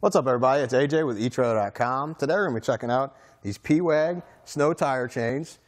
What's up, everybody? It's AJ with etrailer.com. Today we're going to be checking out these Pewag snow tire chains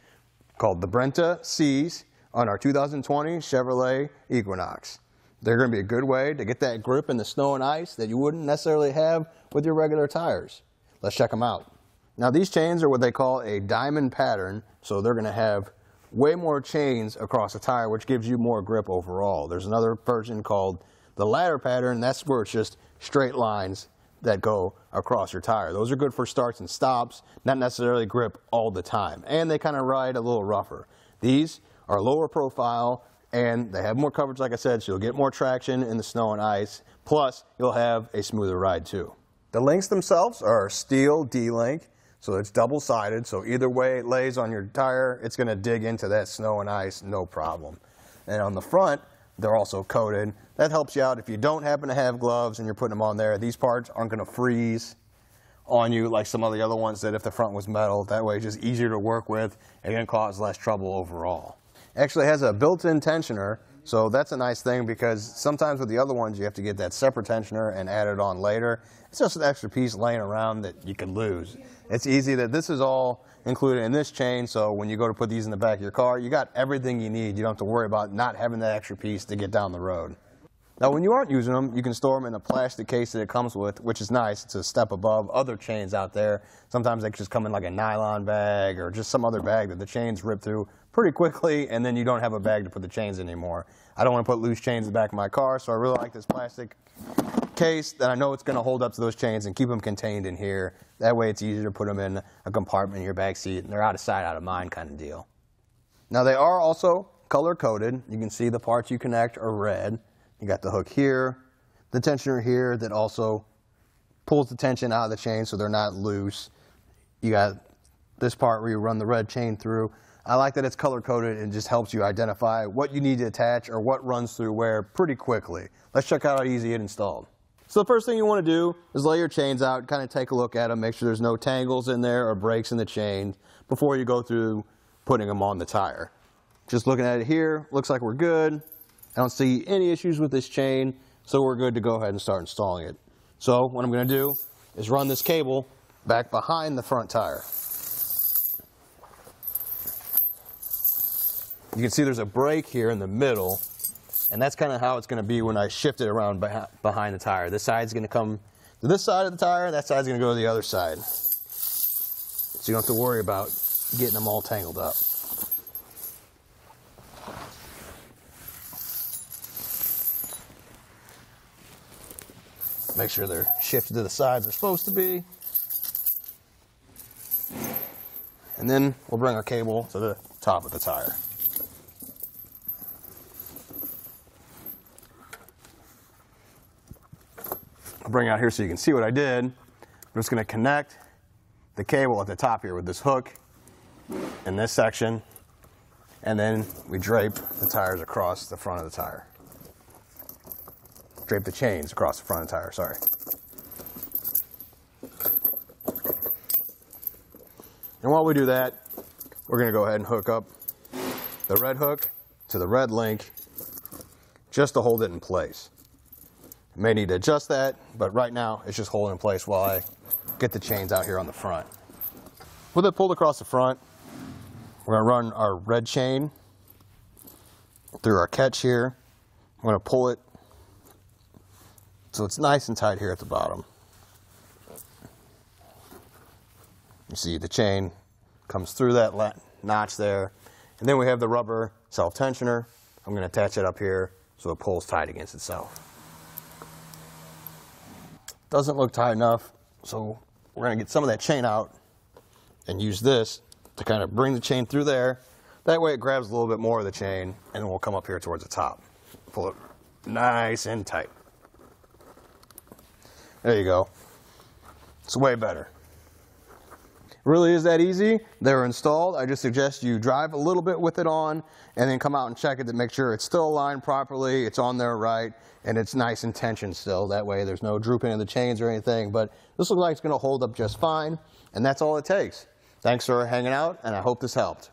called the Brenta-Cs on our 2020 Chevrolet Equinox. They're going to be a good way to get that grip in the snow and ice that you wouldn't necessarily have with your regular tires. Let's check them out. Now, these chains are what they call a diamond pattern, so they're going to have way more chains across the tire, which gives you more grip overall. There's another version called the ladder pattern. That's where it's just straight lines that go across your tire. Those are good for starts and stops, not necessarily grip all the time. And they kind of ride a little rougher. These are lower profile and they have more coverage, like I said, so you'll get more traction in the snow and ice. Plus, you'll have a smoother ride too. The links themselves are steel D-link, so it's double-sided, so either way it lays on your tire, it's going to dig into that snow and ice, no problem. And on the front, they're also coated. That helps you out if you don't happen to have gloves and you're putting them on there. These parts aren't going to freeze on you like some of the other ones that if the front was metal. That way it's just easier to work with and going to cause less trouble overall. It actually has a built-in tensioner, so that's a nice thing because sometimes with the other ones you have to get that separate tensioner and add it on later. It's just an extra piece laying around that you can lose. It's easy that this is all included in this chain, so when you go to put these in the back of your car, you got everything you need. You don't have to worry about not having that extra piece to get down the road. Now, when you aren't using them, you can store them in a plastic case that it comes with, which is nice. It's a step above other chains out there. Sometimes they just come in like a nylon bag or just some other bag that the chains rip through pretty quickly, and then you don't have a bag to put the chains in anymore. I don't want to put loose chains in the back of my car, so I really like this plastic case that I know it's going to hold up to those chains and keep them contained in here. That way it's easier to put them in a compartment in your back seat, and they're out of sight, out of mind kind of deal. Now, they are also color coded. You can see the parts you connect are red. You got the hook here, the tensioner here that also pulls the tension out of the chain so they're not loose. You got this part where you run the red chain through. I like that it's color coded and just helps you identify what you need to attach or what runs through where pretty quickly. Let's check out how easy it installed. So the first thing you want to do is lay your chains out, kind of take a look at them, make sure there's no tangles in there or breaks in the chain before you go through putting them on the tire. Just looking at it here, looks like we're good. I don't see any issues with this chain, so we're good to go ahead and start installing it. So what I'm going to do is run this cable back behind the front tire. You can see there's a break here in the middle, and that's kind of how it's going to be when I shift it around behind the tire. This side's going to come to this side of the tire, that side's going to go to the other side. So you don't have to worry about getting them all tangled up. Make sure they're shifted to the sides they're supposed to be. And then we'll bring our cable to the top of the tire. I'll bring it out here so you can see what I did. I'm just going to connect the cable at the top here with this hook in this section, and then we drape the tires across the front of the tire. Drape the chains across the front of the tire, sorry. And while we do that, we're going to go ahead and hook up the red hook to the red link just to hold it in place. You may need to adjust that, but right now it's just holding in place while I get the chains out here on the front. With it pulled across the front, we're going to run our red chain through our catch here. I'm going to pull it so it's nice and tight here at the bottom. You see the chain comes through that notch there. And then we have the rubber self-tensioner. I'm going to attach it up here so it pulls tight against itself. Doesn't look tight enough, so we're going to get some of that chain out and use this to kind of bring the chain through there. That way it grabs a little bit more of the chain, and then we'll come up here towards the top. Pull it nice and tight. There you go. It's way better. It really is that easy. They're installed. I just suggest you drive a little bit with it on and then come out and check it to make sure it's still aligned properly, it's on there right, and it's nice and tensioned still. That way there's no drooping of the chains or anything. But this looks like it's going to hold up just fine, and that's all it takes. Thanks for hanging out, and I hope this helped.